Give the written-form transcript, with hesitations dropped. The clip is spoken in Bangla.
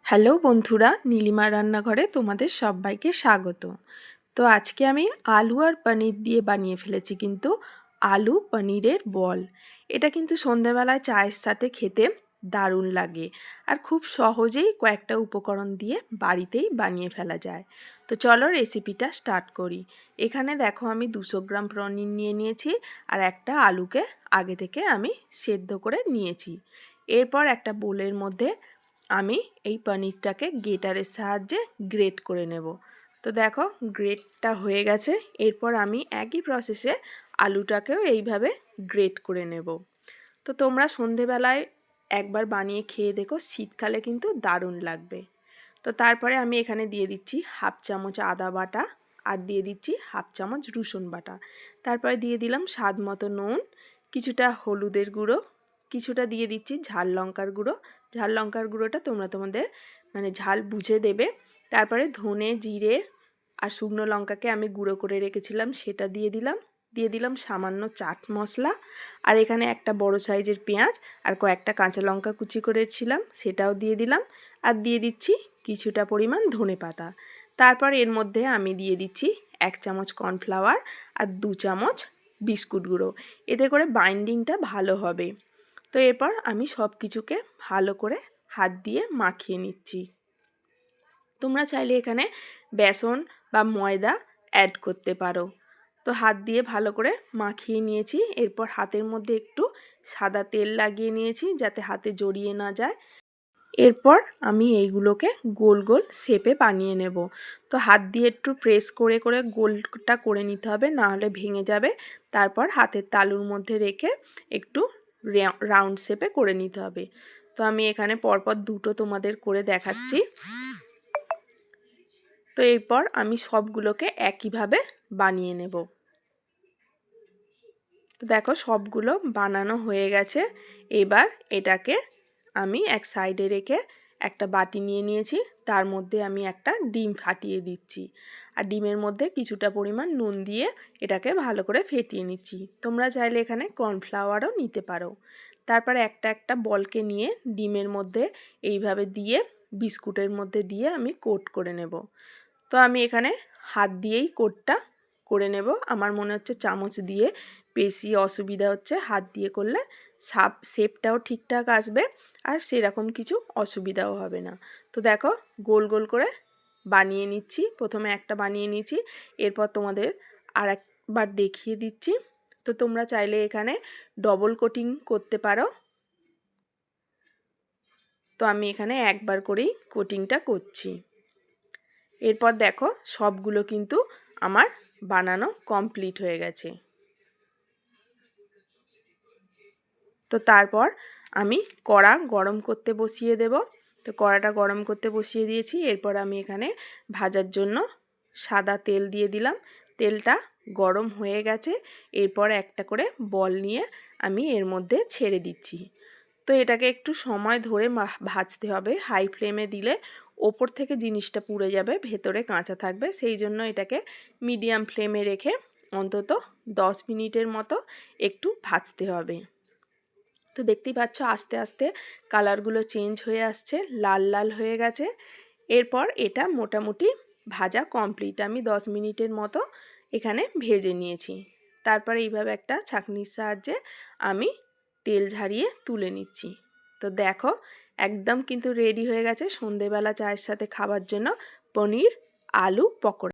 হ্যালো বন্ধুরা, নীলিমা রান্নাঘরে তোমাদের সবাইকে স্বাগত। তো আজকে আমি আলু আর পনির দিয়ে বানিয়ে ফেলেছি কিন্তু আলু পনিরের বল। এটা কিন্তু সন্ধেবেলায় চায়ের সাথে খেতে দারুণ লাগে আর খুব সহজেই কয়েকটা উপকরণ দিয়ে বাড়িতেই বানিয়ে ফেলা যায়। তো চলো রেসিপিটা স্টার্ট করি। এখানে দেখো আমি 200 গ্রাম পনির নিয়ে নিয়েছি আর একটা আলুকে আগে থেকে আমি সেদ্ধ করে নিয়েছি। এরপর একটা বোলের মধ্যে আমি এই পনিরটাকে গ্রেটারের সাহায্যে গ্রেট করে নেব। তো দেখো গ্রেটটা হয়ে গেছে। এরপর আমি একই প্রসেসে আলুটাকেও এইভাবে গ্রেট করে নেব। তো তোমরা সন্ধেবেলায় একবার বানিয়ে খেয়ে দেখো, শীতকালে কিন্তু দারুণ লাগবে। তো তারপরে আমি এখানে দিয়ে দিচ্ছি হাফ চামচ আদা বাটা আর দিয়ে দিচ্ছি হাফ চামচ রসুন বাটা। তারপরে দিয়ে দিলাম স্বাদ মতো নুন, কিছুটা হলুদের গুঁড়ো, কিছুটা দিয়ে দিচ্ছি ঝাল লঙ্কার গুঁড়ো। ঝাল লঙ্কার গুঁড়োটা তোমরা তোমাদের ঝাল বুঝে দেবে। তারপরে ধনে, জিরে আর শুকনো লঙ্কাকে আমি গুঁড়ো করে রেখেছিলাম সেটা দিয়ে দিলাম সামান্য চাট মশলা। আর এখানে একটা বড় সাইজের পেঁয়াজ আর কয়েকটা কাঁচা লঙ্কা কুচি করেছিলাম সেটাও দিয়ে দিলাম। আর দিয়ে দিচ্ছি কিছুটা পরিমাণ ধনেপাতা। তারপর এর মধ্যে আমি দিয়ে দিচ্ছি 1 চামচ কর্নফ্লাওয়ার আর 2 চামচ বিস্কুট গুঁড়ো। এতে করে বাইন্ডিংটা ভালো হবে। তো এরপর আমি সব কিছুকে ভালো করে হাত দিয়ে মাখিয়ে নিচ্ছি। তোমরা চাইলে এখানে বেসন বা ময়দা অ্যাড করতে পারো। তো হাত দিয়ে ভালো করে মাখিয়ে নিয়েছি। এরপর হাতের মধ্যে একটু সাদা তেল লাগিয়ে নিয়েছি যাতে হাতে জড়িয়ে না যায়। এরপর আমি এইগুলোকে গোল গোল শেপে বানিয়ে নেব। তো হাত দিয়ে একটু প্রেস করে করে গোলটা করে নিতে হবে, না হলে ভেঙে যাবে। তারপর হাতের তালুর মধ্যে রেখে একটু রাউন্ড শেপে করে নিতে হবে। তো আমি এখানে পরপর দুটো তোমাদের করে দেখাচ্ছি। তো এরপর আমি সবগুলোকে একইভাবে বানিয়ে নেব। তো দেখো সবগুলো বানানো হয়ে গেছে। এবার এটাকে আমি এক সাইডে রেখে একটা বাটি নিয়ে নিয়েছি। তার মধ্যে আমি একটা ডিম ফাটিয়ে দিচ্ছি আর ডিমের মধ্যে কিছুটা পরিমাণ নুন দিয়ে এটাকে ভালো করে ফেটিয়ে নিচ্ছি। তোমরা চাইলে এখানে কর্নফ্লাওয়ারও নিতে পারো। তারপরে একটা একটা বলকে নিয়ে ডিমের মধ্যে এইভাবে দিয়ে বিস্কুটের মধ্যে দিয়ে আমি কোট করে নেব। তো আমি এখানে হাত দিয়েই কোটটা করে নেব। আমার মনে হচ্ছে চামচ দিয়ে বেশি অসুবিধা হচ্ছে, হাত দিয়ে করলে শেপটাও ঠিকঠাক আসবে আর সেরকম কিছু অসুবিধাও হবে না। তো দেখো গোল গোল করে বানিয়ে নিচ্ছি। প্রথমে একটা বানিয়ে নিচ্ছি, এরপর তোমাদের আর একবার দেখিয়ে দিচ্ছি। তো তোমরা চাইলে এখানে ডবল কোটিং করতে পারো। তো আমি এখানে একবার করেই কোটিংটা করছি। এরপর দেখো সবগুলো কিন্তু আমার বানানো কমপ্লিট হয়ে গেছে। তো তারপর আমি কড়া গরম করতে বসিয়ে দেব। তো কড়াটা গরম করতে বসিয়ে দিয়েছি। এরপর আমি এখানে ভাজার জন্য সাদা তেল দিয়ে দিলাম। তেলটা গরম হয়ে গেছে। এরপর একটা করে বল নিয়ে আমি এর মধ্যে ছেড়ে দিচ্ছি। তো এটাকে একটু সময় ধরে ভাজতে হবে। হাই ফ্লেমে দিলে ওপর থেকে জিনিসটা পুড়ে যাবে, ভেতরে কাঁচা থাকবে। সেই জন্য এটাকে মিডিয়াম ফ্লেমে রেখে অন্তত 10 মিনিটের মতো একটু ভাজতে হবে। তো দেখতেই পাচ্ছ আস্তে আস্তে কালারগুলো চেঞ্জ হয়ে আসছে, লাল লাল হয়ে গেছে। এরপর এটা মোটামুটি ভাজা কমপ্লিট। আমি 10 মিনিটের মতো এখানে ভেজে নিয়েছি। তারপরে এইভাবে একটা ছাঁকনির সাহায্যে আমি তেল ঝারিয়ে তুলে নিচ্ছি। তো দেখো একদম কিন্তু রেডি হয়ে গেছে সন্ধেবেলা চায়ের সাথে খাবার জন্য পনির আলু পকোড়া।